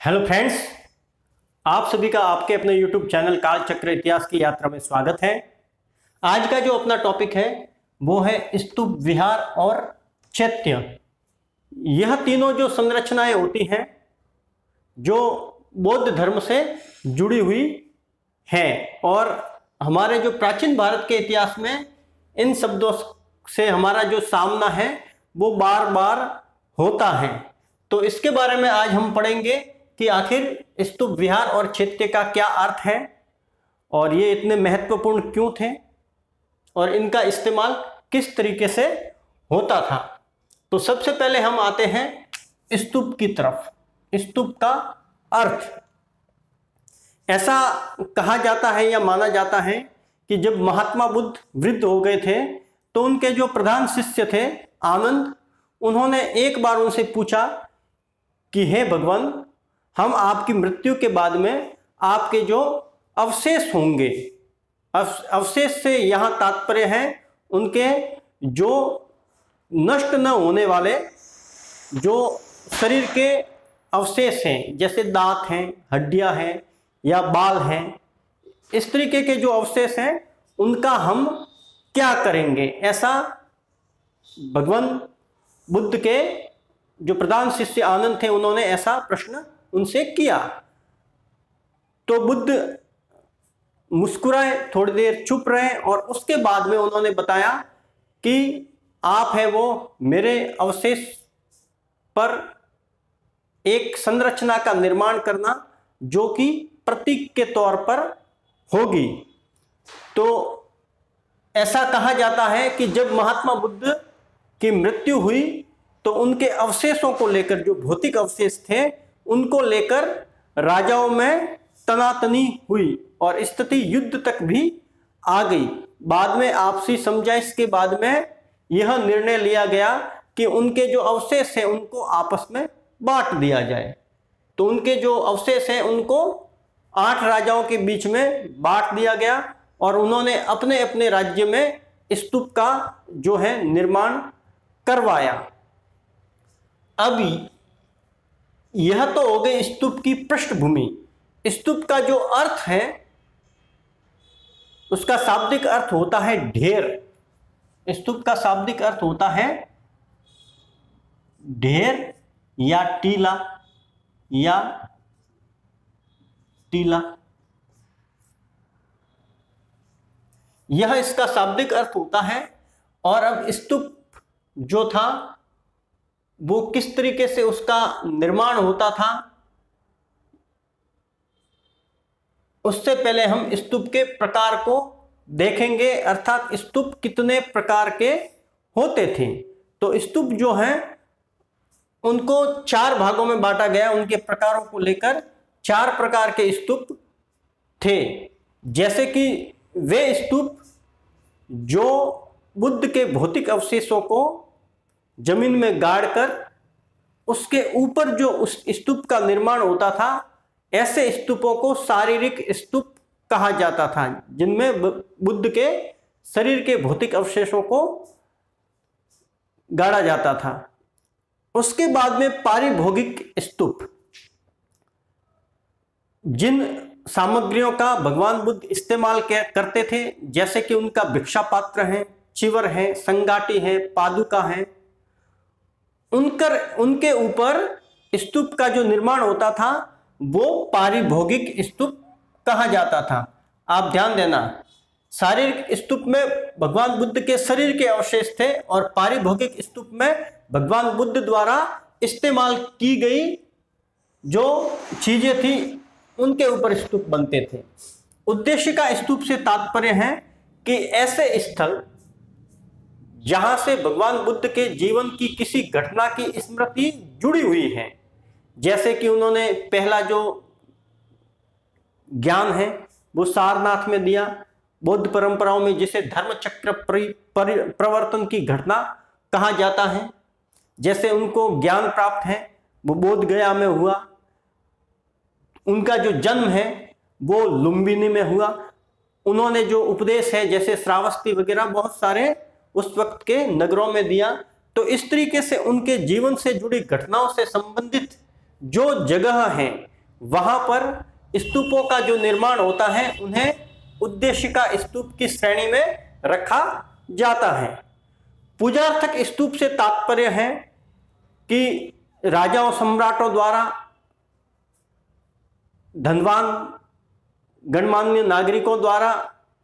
Hello friends, आप सभी का आपके अपने YouTube चैनल कालचक्र इतिहास की यात्रा में स्वागत है। आज का जो अपना टॉपिक है वो है स्तूप, विहार और चैत्य। यह तीनों जो संरचनाएं होती हैं जो बौद्ध धर्म से जुड़ी हुई हैं, और हमारे जो प्राचीन भारत के इतिहास में इन शब्दों से हमारा जो सामना है वो बार बार होता है। तो इसके बारे में आज हम पढ़ेंगे कि आखिर स्तूप, विहार और चैत्य का क्या अर्थ है और ये इतने महत्वपूर्ण क्यों थे और इनका इस्तेमाल किस तरीके से होता था। तो सबसे पहले हम आते हैं स्तूप की तरफ। स्तूप का अर्थ, ऐसा कहा जाता है या माना जाता है कि जब महात्मा बुद्ध वृद्ध हो गए थे तो उनके जो प्रधान शिष्य थे आनंद, उन्होंने एक बार उनसे पूछा कि हे भगवान, हम आपकी मृत्यु के बाद में आपके जो अवशेष होंगे, अवशेष से यहाँ तात्पर्य है उनके जो नष्ट न होने वाले जो शरीर के अवशेष हैं, जैसे दांत हैं, हड्डियां हैं या बाल हैं, इस तरीके के जो अवशेष हैं उनका हम क्या करेंगे। ऐसा भगवान बुद्ध के जो प्रधान शिष्य आनंद थे उन्होंने ऐसा प्रश्न उनसे किया। तो बुद्ध मुस्कुराए, थोड़ी देर चुप रहे और उसके बाद में उन्होंने बताया कि आप है वो मेरे अवशेष पर एक संरचना का निर्माण करना जो कि प्रतीक के तौर पर होगी। तो ऐसा कहा जाता है कि जब महात्मा बुद्ध की मृत्यु हुई तो उनके अवशेषों को लेकर, जो भौतिक अवशेष थे उनको लेकर राजाओं में तनातनी हुई और स्थिति युद्ध तक भी आ गई। बाद में आपसी समझाइश के बाद में यह निर्णय लिया गया कि उनके जो अवशेष हैं उनको आपस में बांट दिया जाए। तो उनके जो अवशेष हैं उनको 8 राजाओं के बीच में बांट दिया गया और उन्होंने अपने अपने राज्य में स्तूप का जो है निर्माण करवाया। अब यह तो हो गई स्तूप की पृष्ठभूमि। स्तूप का जो अर्थ है उसका शाब्दिक अर्थ होता है ढेर। स्तूप का शाब्दिक अर्थ होता है ढेर या टीला या टीला, यह इसका शाब्दिक अर्थ होता है। और अब स्तूप जो था वो किस तरीके से उसका निर्माण होता था, उससे पहले हम स्तूप के प्रकार को देखेंगे, अर्थात स्तूप कितने प्रकार के होते थे। तो स्तूप जो हैं उनको 4 भागों में बांटा गया। उनके प्रकारों को लेकर 4 प्रकार के स्तूप थे, जैसे कि वे स्तूप जो बुद्ध के भौतिक अवशेषों को जमीन में गाड़कर उसके ऊपर जो उस स्तूप का निर्माण होता था, ऐसे स्तूपों को शारीरिक स्तूप कहा जाता था, जिनमें बुद्ध के शरीर के भौतिक अवशेषों को गाड़ा जाता था। उसके बाद में पारिभौगिक स्तूप, जिन सामग्रियों का भगवान बुद्ध इस्तेमाल करते थे, जैसे कि उनका भिक्षा पात्र है, चिवर है, संगाटी है, पादुका है, उनके ऊपर स्तूप का जो निर्माण होता था वो पारिभौगिक स्तूप कहा जाता था। आप ध्यान देना, शारीरिक स्तूप में भगवान बुद्ध के शरीर के अवशेष थे और पारिभौगिक स्तूप में भगवान बुद्ध द्वारा इस्तेमाल की गई जो चीजें थी उनके ऊपर स्तूप बनते थे। उद्देश्य का स्तूप से तात्पर्य है कि ऐसे स्थल जहां से भगवान बुद्ध के जीवन की किसी घटना की स्मृति जुड़ी हुई है, जैसे कि उन्होंने पहला जो ज्ञान है वो सारनाथ में दिया, बौद्ध परंपराओं में जिसे धर्म चक्र प्रवर्तन की घटना कहा जाता है, जैसे उनको ज्ञान प्राप्त है वो बोध गया में हुआ, उनका जो जन्म है वो लुम्बिनी में हुआ, उन्होंने जो उपदेश है जैसे श्रावस्ती वगैरह बहुत सारे उस वक्त के नगरों में दिया। तो इस तरीके से उनके जीवन से जुड़ी घटनाओं से संबंधित जो जगह है वहां पर स्तूपों का जो निर्माण होता है उन्हें उद्देश्य का स्तूप की श्रेणी में रखा जाता है। पूजार्थक स्तूप से तात्पर्य है कि राजाओं सम्राटों द्वारा, धनवान गणमान्य नागरिकों द्वारा,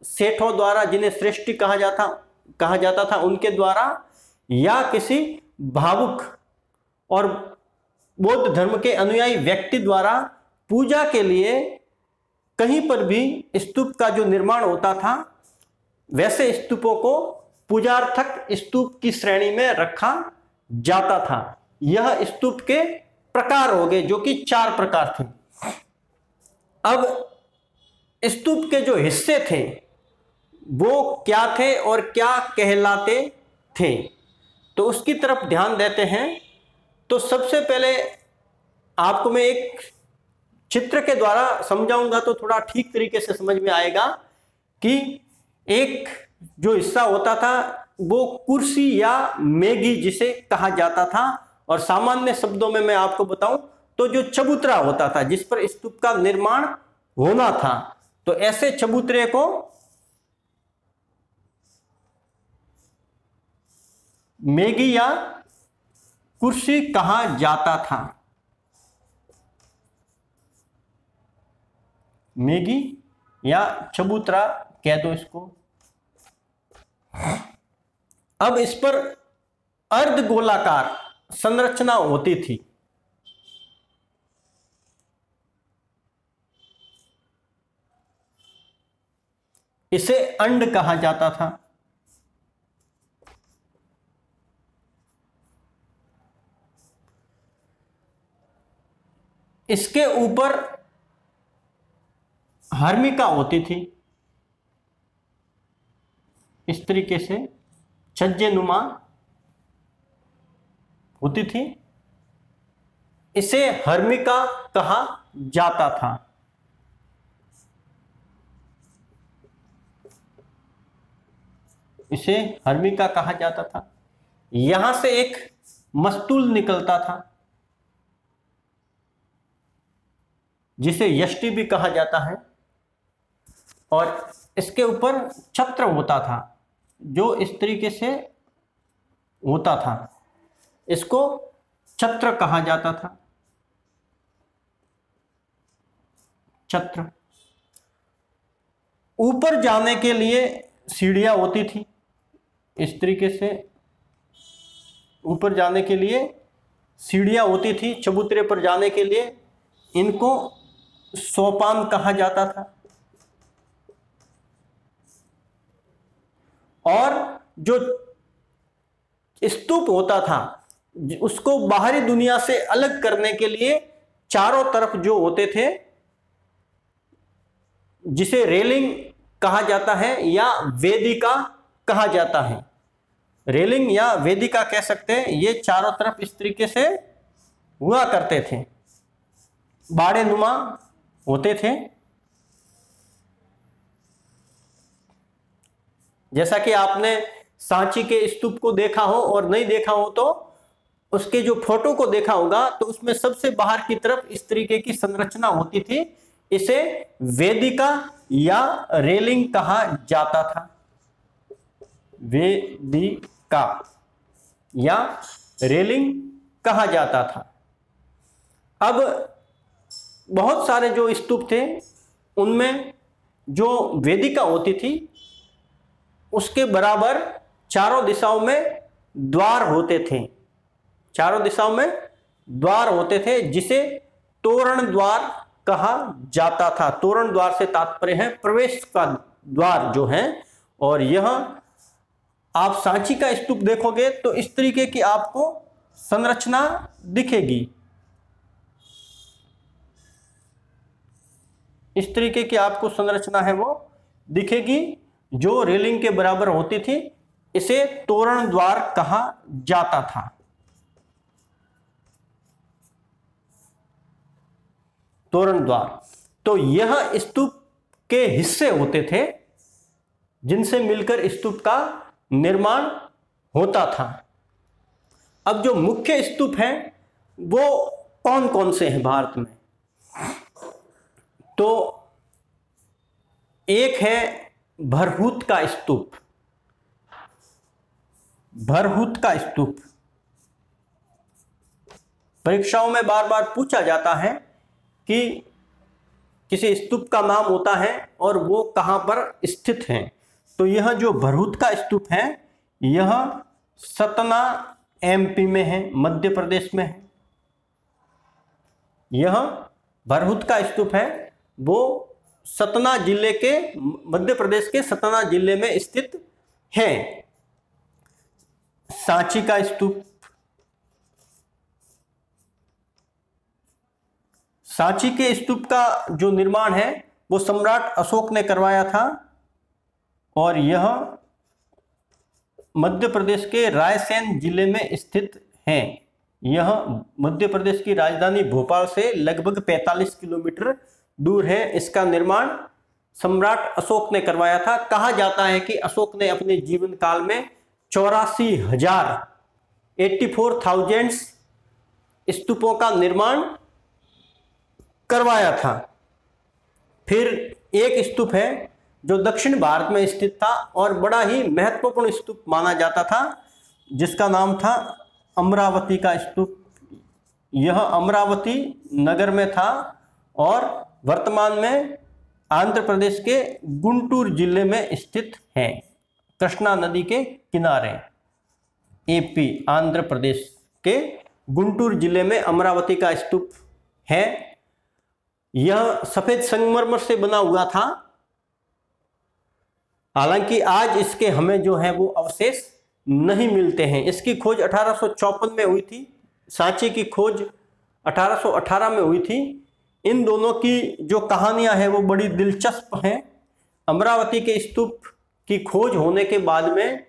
सेठों द्वारा जिन्हें श्रेष्ठी कहा जाता था उनके द्वारा, या किसी भावुक और बौद्ध धर्म के अनुयायी व्यक्ति द्वारा पूजा के लिए कहीं पर भी स्तूप का जो निर्माण होता था वैसे स्तूपों को पूजार्थक स्तूप की श्रेणी में रखा जाता था। यह स्तूप के प्रकार हो गए जो कि 4 प्रकार थे। अब स्तूप के जो हिस्से थे वो क्या थे और क्या कहलाते थे, तो उसकी तरफ ध्यान देते हैं। तो सबसे पहले आपको मैं एक चित्र के द्वारा समझाऊंगा तो थोड़ा ठीक तरीके से समझ में आएगा कि एक जो हिस्सा होता था वो कुर्सी या मेगी जिसे कहा जाता था, और सामान्य शब्दों में मैं आपको बताऊं तो जो चबूतरा होता था जिस पर स्तूप का निर्माण होना था, तो ऐसे चबूतरे को मेगी या कुर्सी कहा जाता था। मेगी या चबूतरा कह दो इसको। अब इस पर अर्ध गोलाकार संरचना होती थी। इसे अंड कहा जाता था। इसके ऊपर हर्मिका होती थी, इस तरीके से छज्जे नुमा होती थी। इसे हर्मिका कहा जाता था। इसे हर्मिका कहा जाता था। यहां से एक मस्तूल निकलता था जिसे यष्टि भी कहा जाता है, और इसके ऊपर छत्र होता था जो इस तरीके से होता था। इसको छत्र कहा जाता था। छत्र। ऊपर जाने के लिए सीढ़ियां होती थी। इस तरीके से ऊपर जाने के लिए सीढ़ियां होती थी। चबूतरे पर जाने के लिए इनको सोपान कहा जाता था। और जो स्तूप होता था उसको बाहरी दुनिया से अलग करने के लिए चारों तरफ जो होते थे, जिसे रेलिंग कहा जाता है या वेदिका कहा जाता है, रेलिंग या वेदिका कह सकते हैं, ये चारों तरफ इस तरीके से हुआ करते थे, बाड़े नुमा होते थे। जैसा कि आपने सांची के स्तूप को देखा हो, और नहीं देखा हो तो उसके जो फोटो को देखा होगा, तो उसमें सबसे बाहर की तरफ इस तरीके की संरचना होती थी। इसे वेदिका या रेलिंग कहा जाता था। वेदिका या रेलिंग कहा जाता था। अब बहुत सारे जो स्तूप थे उनमें जो वेदिका होती थी उसके बराबर चारों दिशाओं में द्वार होते थे। चारों दिशाओं में द्वार होते थे जिसे तोरण द्वार कहा जाता था। तोरण द्वार से तात्पर्य है प्रवेश का द्वार जो है। और यह आप सांची का स्तूप देखोगे तो इस तरीके की आपको संरचना दिखेगी। इस तरीके की आपको संरचना है वो दिखेगी जो रेलिंग के बराबर होती थी। इसे तोरण द्वार कहा जाता था। तोरण द्वार। तो यह स्तूप के हिस्से होते थे जिनसे मिलकर स्तूप का निर्माण होता था। अब जो मुख्य स्तूप है वो कौन कौन से हैं भारत में? तो एक है भरहुत का स्तूप। भरहुत का स्तूप परीक्षाओं में बार बार पूछा जाता है कि किसी स्तूप का नाम होता है और वो कहां पर स्थित है। तो यह जो भरहुत का स्तूप है यह सतना एमपी में है, मध्य प्रदेश में है। यह भरहुत का स्तूप है वो सतना जिले के, मध्य प्रदेश के सतना जिले में स्थित है। सांची का स्तूप, सांची के स्तूप का जो निर्माण है वो सम्राट अशोक ने करवाया था और यह मध्य प्रदेश के रायसेन जिले में स्थित है। यह मध्य प्रदेश की राजधानी भोपाल से लगभग 45 किलोमीटर दूर है। इसका निर्माण सम्राट अशोक ने करवाया था। कहा जाता है कि अशोक ने अपने जीवन काल में 84,000 स्तूपों का निर्माण करवाया था। फिर एक स्तूप है जो दक्षिण भारत में स्थित था और बड़ा ही महत्वपूर्ण स्तूप माना जाता था, जिसका नाम था अमरावती का स्तूप। यह अमरावती नगर में था और वर्तमान में आंध्र प्रदेश के गुंटूर जिले में स्थित है, कृष्णा नदी के किनारे। एपी आंध्र प्रदेश के गुंटूर जिले में अमरावती का स्तूप है। यह सफेद संगमरमर से बना हुआ था। हालांकि आज इसके हमें जो है वो अवशेष नहीं मिलते हैं। इसकी खोज 1854 में हुई थी, सांची की खोज 1818 में हुई थी। इन दोनों की जो कहानियां हैं वो बड़ी दिलचस्प हैं। अमरावती के स्तूप की खोज होने के बाद में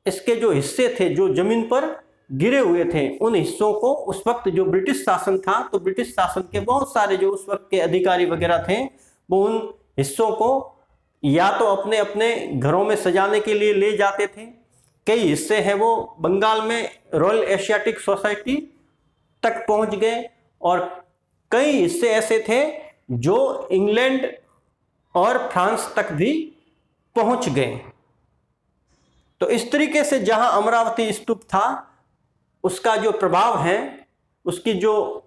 इसके जो हिस्से थे जो जमीन पर गिरे हुए थे, उन हिस्सों को उस वक्त जो ब्रिटिश शासन था, तो ब्रिटिश शासन के बहुत सारे जो उस वक्त के अधिकारी वगैरह थे वो उन हिस्सों को या तो अपने अपने घरों में सजाने के लिए ले जाते थे। कई हिस्से हैं वो बंगाल में रॉयल एशियाटिक सोसाइटी तक पहुंच गए और कई हिस्से ऐसे थे जो इंग्लैंड और फ्रांस तक भी पहुंच गए। तो इस तरीके से जहां अमरावती स्तूप था उसका जो प्रभाव है, उसकी जो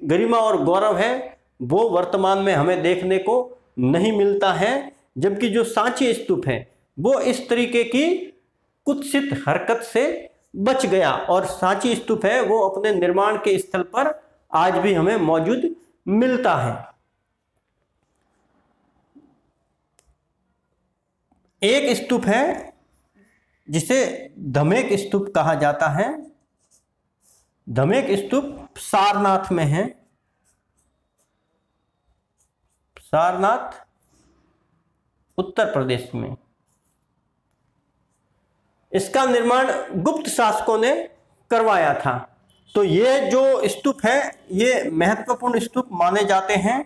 गरिमा और गौरव है वो वर्तमान में हमें देखने को नहीं मिलता है। जबकि जो सांची स्तूप है वो इस तरीके की कुत्सित हरकत से बच गया और सांची स्तूप है वो अपने निर्माण के स्थल पर आज भी हमें मौजूद मिलता है। एक स्तूप है जिसे धमेक स्तूप कहा जाता है। धमेक स्तूप सारनाथ में है। सारनाथ उत्तर प्रदेश में। इसका निर्माण गुप्त शासकों ने करवाया था। तो ये जो स्तूप है ये महत्वपूर्ण स्तूप माने जाते हैं।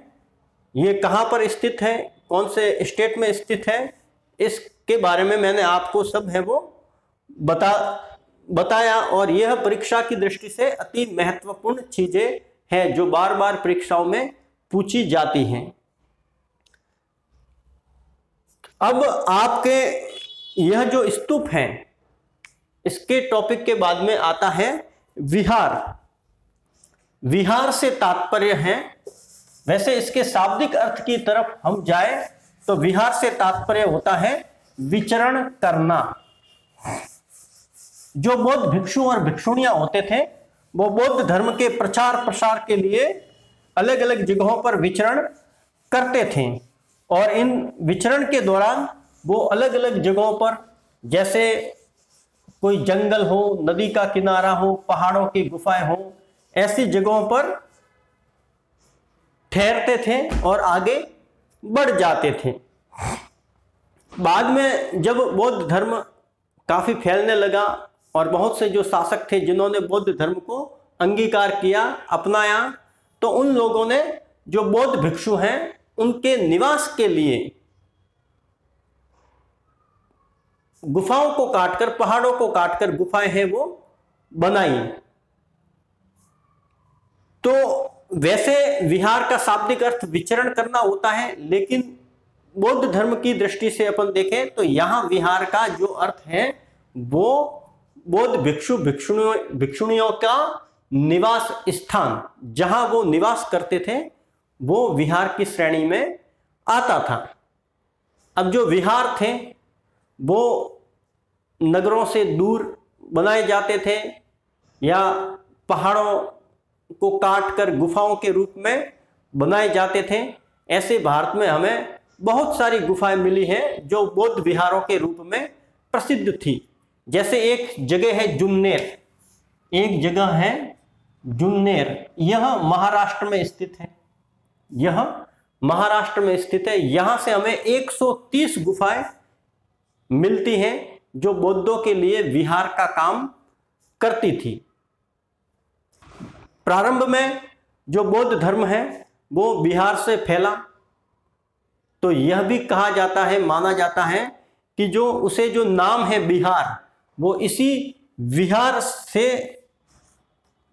ये कहाँ पर स्थित है, कौन से स्टेट में स्थित है, इसके बारे में मैंने आपको सब है वो बताया। और यह परीक्षा की दृष्टि से अति महत्वपूर्ण चीजें हैं जो बार बार परीक्षाओं में पूछी जाती हैं। अब आपके यह जो स्तूप हैं इसके टॉपिक के बाद में आता है विहार। विहार से तात्पर्य है, वैसे इसके शाब्दिक अर्थ की तरफ हम जाए तो विहार से तात्पर्य होता है विचरण करना। जो बौद्ध भिक्षु और भिक्षुणियां होते थे वो बौद्ध धर्म के प्रचार प्रसार के लिए अलग अलग जगहों पर विचरण करते थे और इन विचरण के दौरान वो अलग अलग जगहों पर, जैसे कोई जंगल हो, नदी का किनारा हो, पहाड़ों की गुफाएं हो, ऐसी जगहों पर ठहरते थे और आगे बढ़ जाते थे। बाद में जब बौद्ध धर्म काफी फैलने लगा और बहुत से जो शासक थे जिन्होंने बौद्ध धर्म को अंगीकार किया, अपनाया, तो उन लोगों ने जो बौद्ध भिक्षु हैं उनके निवास के लिए गुफाओं को काटकर, पहाड़ों को काटकर गुफाएं हैं वो बनाई। तो वैसे विहार का शाब्दिक अर्थ विचरण करना होता है, लेकिन बौद्ध धर्म की दृष्टि से अपन देखें तो यहाँ विहार का जो अर्थ है वो बौद्ध भिक्षु भिक्षुणियों का निवास स्थान, जहां वो निवास करते थे, वो विहार की श्रेणी में आता था। अब जो विहार थे वो नगरों से दूर बनाए जाते थे या पहाड़ों को काटकर गुफाओं के रूप में बनाए जाते थे। ऐसे भारत में हमें बहुत सारी गुफाएं मिली हैं जो बौद्ध विहारों के रूप में प्रसिद्ध थी। जैसे एक जगह है जुन्नेर, एक जगह है जुन्नेर, यह महाराष्ट्र में स्थित है। यह महाराष्ट्र में स्थित है। यहां से हमें 130 गुफाएं मिलती हैं जो बौद्धों के लिए विहार का काम करती थी। प्रारंभ में जो बौद्ध धर्म है वो बिहार से फैला, तो यह भी कहा जाता है, माना जाता है कि जो उसे जो नाम है बिहार, वो इसी विहार से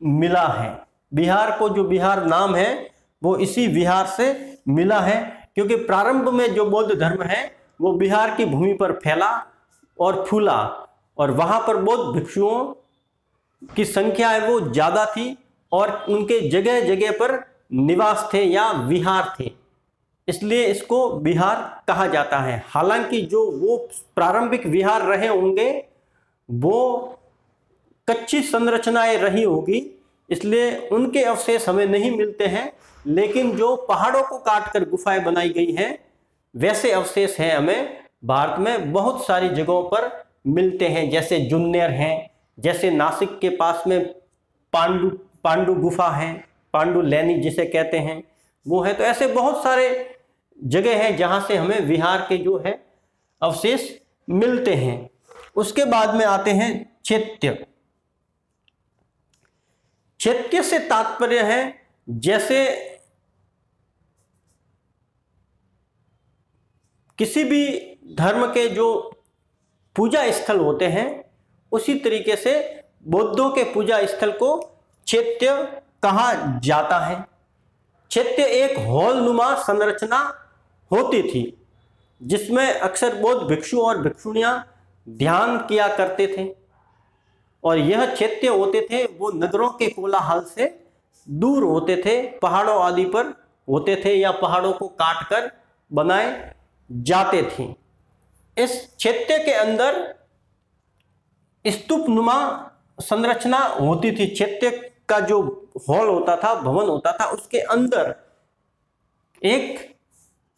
मिला है। बिहार को जो बिहार नाम है वो इसी विहार से मिला है, क्योंकि प्रारंभ में जो बौद्ध धर्म है वो बिहार की भूमि पर फैला और फूला, और वहां पर बौद्ध भिक्षुओं की संख्या है वो ज्यादा थी और उनके जगह जगह पर निवास थे या विहार थे, इसलिए इसको विहार कहा जाता है। हालांकि जो वो प्रारंभिक विहार रहे होंगे वो कच्ची संरचनाएं रही होगी, इसलिए उनके अवशेष हमें नहीं मिलते हैं, लेकिन जो पहाड़ों को काटकर गुफाएं बनाई गई हैं वैसे अवशेष हैं हमें भारत में बहुत सारी जगहों पर मिलते हैं। जैसे जुन्नेर हैं, जैसे नासिक के पास में पांडु गुफा है, पांडु लैनी जिसे कहते हैं वो है। तो ऐसे बहुत सारे जगह हैं जहां से हमें विहार के जो है अवशेष मिलते हैं। उसके बाद में आते हैं चैत्य। चैत्य से तात्पर्य है जैसे किसी भी धर्म के जो पूजा स्थल होते हैं उसी तरीके से बौद्धों के पूजा स्थल को चैत्य कहा जाता है। चैत्य एक हॉल नुमा संरचना होती थी जिसमें अक्सर बौद्ध भिक्षु और भिक्षुणियां ध्यान किया करते थे, और यह चैत्य होते थे वो नगरों के कोलाहल से दूर होते थे, पहाड़ों आदि पर होते थे या पहाड़ों को काटकर बनाए जाते थे। इस चैत्य के अंदर स्तूप नुमा संरचना होती थी। चैत्य का जो हॉल होता था, भवन होता था, उसके अंदर एक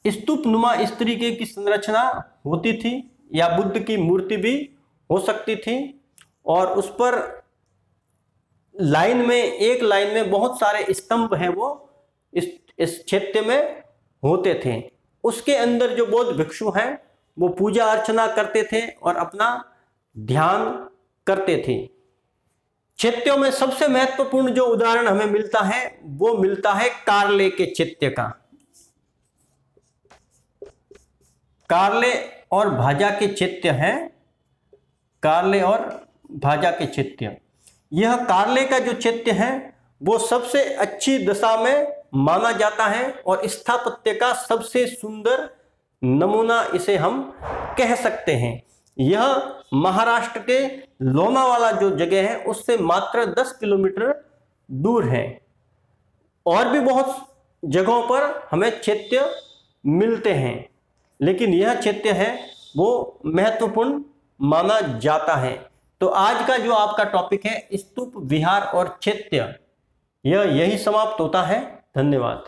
स्तूप नुमा इस तरीके की संरचना होती थी, या बुद्ध की मूर्ति भी हो सकती थी, और उस पर एक लाइन में बहुत सारे स्तंभ हैं वो इस चैत्य में होते थे। उसके अंदर जो बौद्ध भिक्षु हैं वो पूजा अर्चना करते थे और अपना ध्यान करते थे। चैत्यों में सबसे महत्वपूर्ण जो उदाहरण हमें मिलता है वो मिलता है कार्ले के चैत्य का। कार्ले और भाजा के चैत्य हैं, कार्ले और भाजा के चैत्य। यह कार्ले का जो चैत्य है वो सबसे अच्छी दशा में माना जाता है और स्थापत्य का सबसे सुंदर नमूना इसे हम कह सकते हैं। यह महाराष्ट्र के लोनावाला जो जगह है उससे मात्र 10 किलोमीटर दूर है। और भी बहुत जगहों पर हमें चैत्य मिलते हैं, लेकिन यह चैत्य है वो महत्वपूर्ण माना जाता है। तो आज का जो आपका टॉपिक है स्तूप, विहार और चैत्य, यही समाप्त होता है। धन्यवाद।